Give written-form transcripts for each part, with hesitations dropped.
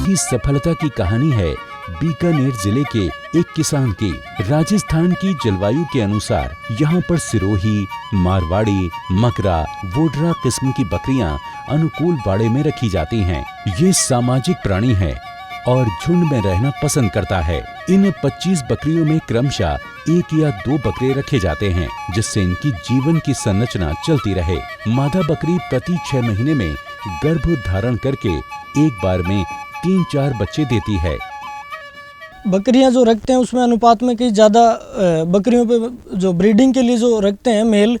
यही सफलता की कहानी है बीकानेर जिले के एक किसान की। राजस्थान की जलवायु के अनुसार यहाँ पर सिरोही, मारवाड़ी, मकरा, वोडरा किस्म की बकरियां अनुकूल बाड़े में रखी जाती हैं। ये सामाजिक प्राणी है और झुंड में रहना पसंद करता है। इन 25 बकरियों में क्रमशः 1 या 2 बकरे रखे जाते हैं, जिससे इनकी जीवन की संरचना चलती रहे। मादा बकरी प्रति 6 महीने में गर्भ धारण करके एक बार में 3-4 बच्चे देती है। बकरियां जो रखते हैं उसमें अनुपात में कई ज़्यादा बकरियों पे जो ब्रीडिंग के लिए जो रखते हैं मेल,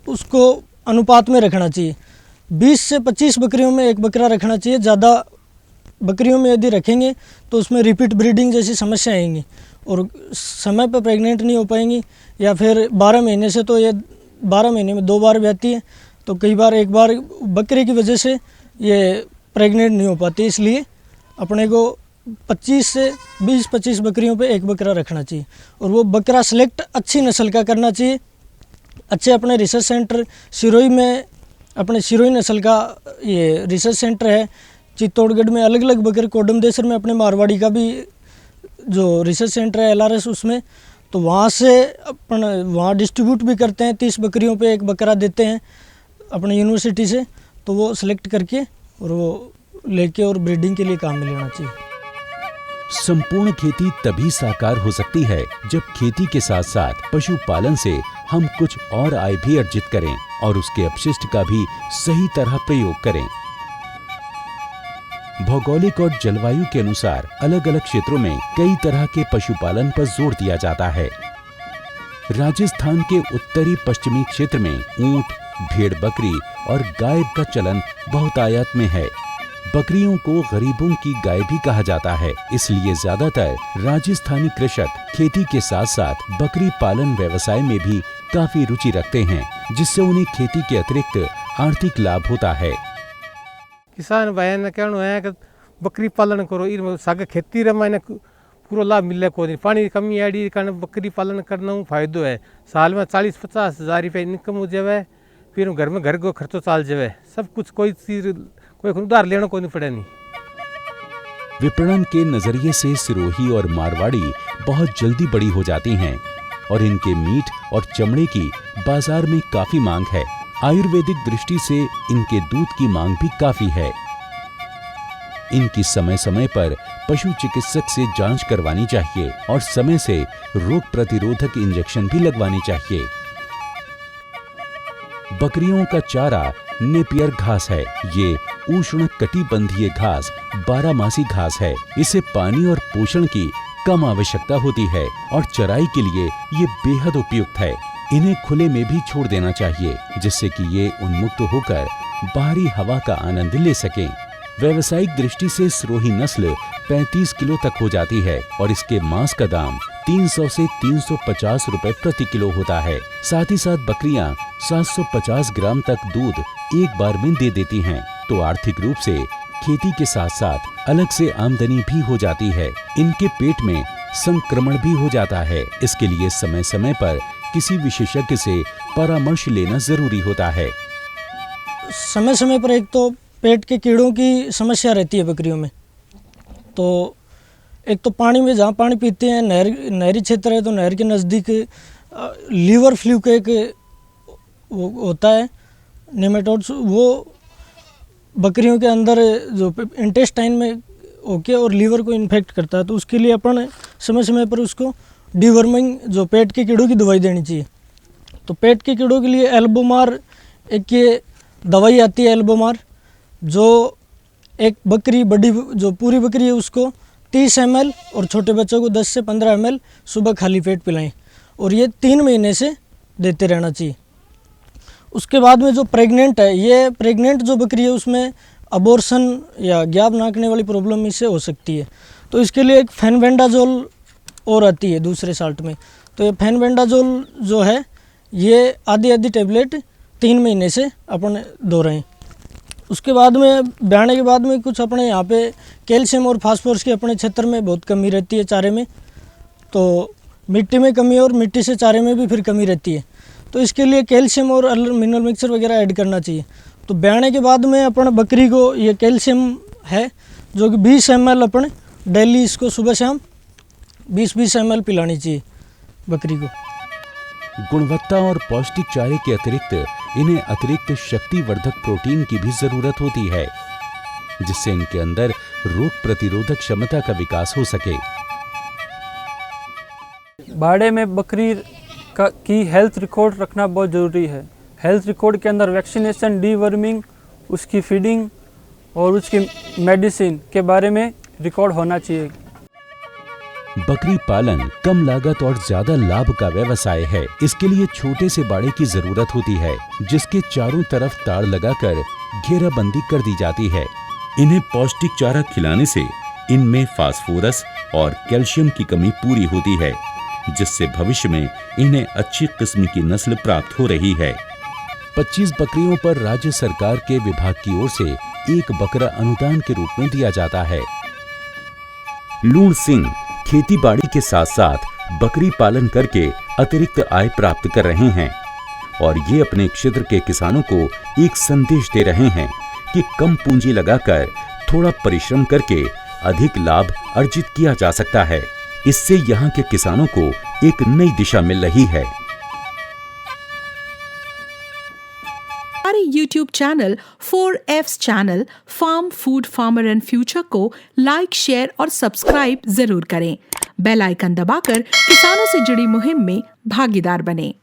उसको अनुपात में रखना चाहिए। 20 से 25 बकरियों में एक बकरा रखना चाहिए। ज़्यादा बकरियों में यदि रखेंगे तो उसमें रिपीट ब्रीडिंग जैसी समस्या आएंगी और समय पर प्रेग्नेंट नहीं हो पाएंगी, या फिर 12 महीने से तो ये 12 महीने में 2 बार भी आती है, तो कई बार एक बार बकरे की वजह से ये प्रेग्नेंट नहीं हो पाती। इसलिए अपने को 25 से 20-25 बकरियों पे एक बकरा रखना चाहिए और वो बकरा सेलेक्ट अच्छी नस्ल का करना चाहिए। अच्छे अपने रिसर्च सेंटर सिरोही में, अपने सिरोही नस्ल का ये रिसर्च सेंटर है। चित्तौड़गढ़ में अलग अलग बकरे, कोडमदेसर में अपने मारवाड़ी का भी जो रिसर्च सेंटर है LRS, उसमें तो वहाँ से अपन वहाँ डिस्ट्रीब्यूट भी करते हैं। 30 बकरियों पे एक बकरा देते हैं अपने यूनिवर्सिटी से, तो वो सिलेक्ट करके और वो लेके और ब्रीडिंग के लिए काम में लेना चाहिए। संपूर्ण खेती तभी साकार हो सकती है जब खेती के साथ साथ पशुपालन से हम कुछ और आय भी अर्जित करें और उसके अपशिष्ट का भी सही तरह प्रयोग करें। भौगोलिक और जलवायु के अनुसार अलग अलग क्षेत्रों में कई तरह के पशुपालन पर जोर दिया जाता है। राजस्थान के उत्तरी पश्चिमी क्षेत्र में ऊंट, भेड़ बकरी और गाय का चलन बहुतायत में है। बकरियों को गरीबों की गाय भी कहा जाता है, इसलिए ज्यादातर राजस्थानी कृषक खेती के साथ साथ बकरी पालन व्यवसाय में भी काफी रुचि रखते हैं, जिससे उन्हें खेती के अतिरिक्त आर्थिक लाभ होता है। किसान भाई ने कहना है कि बकरी पालन करो, इन सागे खेती रे मैंने पूरा लाभ मिले को नहीं। पानी की कमी आड़ी कारण बकरी पालन करना फायदो है। साल में 40-50 हज़ार रुपये इनकम हो जाए, फिर घर में घर को खर्चो चाल जाए, सब कुछ कोई चीज कोई उधार लेना कोई नहीं पड़े नहीं। विपणन के नजरिए से सिरोही और मारवाड़ी बहुत जल्दी बड़ी हो जाती हैं और इनके मीट और चमड़े की बाजार में काफी मांग है। आयुर्वेदिक दृष्टि से इनके दूध की मांग भी काफी है। इनकी समय समय पर पशु चिकित्सक से जांच करवानी चाहिए और समय से रोग प्रतिरोधक इंजेक्शन भी लगवानी चाहिए। बकरियों का चारा नेपियर घास है। ये उष्ण कटिबंधीय घास 12मासी घास है। इसे पानी और पोषण की कम आवश्यकता होती है और चराई के लिए ये बेहद उपयुक्त है। इन्हें खुले में भी छोड़ देना चाहिए, जिससे कि ये उन्मुक्त होकर बाहरी हवा का आनंद ले सकें। व्यावसायिक दृष्टि से सिरोही नस्ल 35 किलो तक हो जाती है और इसके मांस का दाम 300 से 350 रुपए प्रति किलो होता है। साथ ही साथ बकरियां 750 ग्राम तक दूध एक बार में दे देती हैं, तो आर्थिक रूप से खेती के साथ साथ अलग से आमदनी भी हो जाती है। इनके पेट में संक्रमण भी हो जाता है, इसके लिए समय समय पर किसी विशेषज्ञ से परामर्श लेना जरूरी होता है। समय समय पर एक तो पेट के कीड़ों की समस्या रहती है बकरियों में, तो एक तो पानी में जहाँ पानी पीते हैं, नहरी क्षेत्र है तो नहर के नज़दीक लीवर फ्लू का एक वो होता है नेमेटोड्स, वो बकरियों के अंदर जो इंटेस्टाइन में होके और लीवर को इन्फेक्ट करता है, तो उसके लिए अपन समय समय पर उसको डिवर्मिंग जो पेट के कीड़ों की दवाई देनी चाहिए। तो पेट के कीड़ों के लिए एल्बोमार एक ये दवाई आती है एल्बोमार, जो एक बकरी बड़ी जो पूरी बकरी है उसको 30 ml और छोटे बच्चों को 10 से 15 ml सुबह खाली पेट पिलाएं और ये 3 महीने से देते रहना चाहिए। उसके बाद में जो प्रेग्नेंट है, ये प्रेग्नेंट जो बकरी है उसमें अबॉर्शन या ग्याप नाकने वाली प्रॉब्लम इससे हो सकती है, तो इसके लिए एक फेनबेंडाजोल और आती है दूसरे साल्ट में। तो ये फेनबेंडाजोल जो है ये आधी टेबलेट 3 महीने से अपन दो रहे हैं। उसके बाद में ब्याने के बाद में कुछ अपने यहाँ पे कैल्शियम और फास्फोरस की अपने क्षेत्र में बहुत कमी रहती है चारे में, तो मिट्टी में कमी और मिट्टी से चारे में भी फिर कमी रहती है, तो इसके लिए कैल्शियम और मिनरल मिक्सचर वगैरह ऐड करना चाहिए। तो ब्याने के बाद में अपन बकरी को ये कैल्शियम है जो कि 20 ml अपन डेली इसको सुबह शाम 20-20 ml पिलानी चाहिए बकरी को। गुणवत्ता और पौष्टिक चारे के अतिरिक्त इन्हें अतिरिक्त शक्तिवर्धक प्रोटीन की भी जरूरत होती है, जिससे इनके अंदर रोग प्रतिरोधक क्षमता का विकास हो सके। बाड़े में बकरी की हेल्थ रिकॉर्ड रखना बहुत ज़रूरी है। हेल्थ रिकॉर्ड के अंदर वैक्सीनेशन, डीवर्मिंग, उसकी फीडिंग और उसकी मेडिसिन के बारे में रिकॉर्ड होना चाहिए। बकरी पालन कम लागत और ज्यादा लाभ का व्यवसाय है। इसके लिए छोटे से बाड़े की जरूरत होती है, जिसके चारों तरफ तार लगाकर घेराबंदी कर दी जाती है। इन्हें पौष्टिक चारा खिलाने से इनमें फास्फोरस और कैल्शियम की कमी पूरी होती है, जिससे भविष्य में इन्हें अच्छी किस्म की नस्ल प्राप्त हो रही है। 25 बकरियों पर राज्य सरकार के विभाग की ओर से एक बकरा अनुदान के रूप में दिया जाता है। लूण सिंह खेती बाड़ी के साथ साथ बकरी पालन करके अतिरिक्त आय प्राप्त कर रहे हैं और ये अपने क्षेत्र के किसानों को एक संदेश दे रहे हैं कि कम पूंजी लगाकर थोड़ा परिश्रम करके अधिक लाभ अर्जित किया जा सकता है। इससे यहाँ के किसानों को एक नई दिशा मिल रही है। हमारे YouTube channel 4F's channel farm food farmer and future को लाइक, शेयर और सब्सक्राइब जरूर करें। बेल आइकन दबाकर किसानों से जुड़ी मुहिम में भागीदार बनें।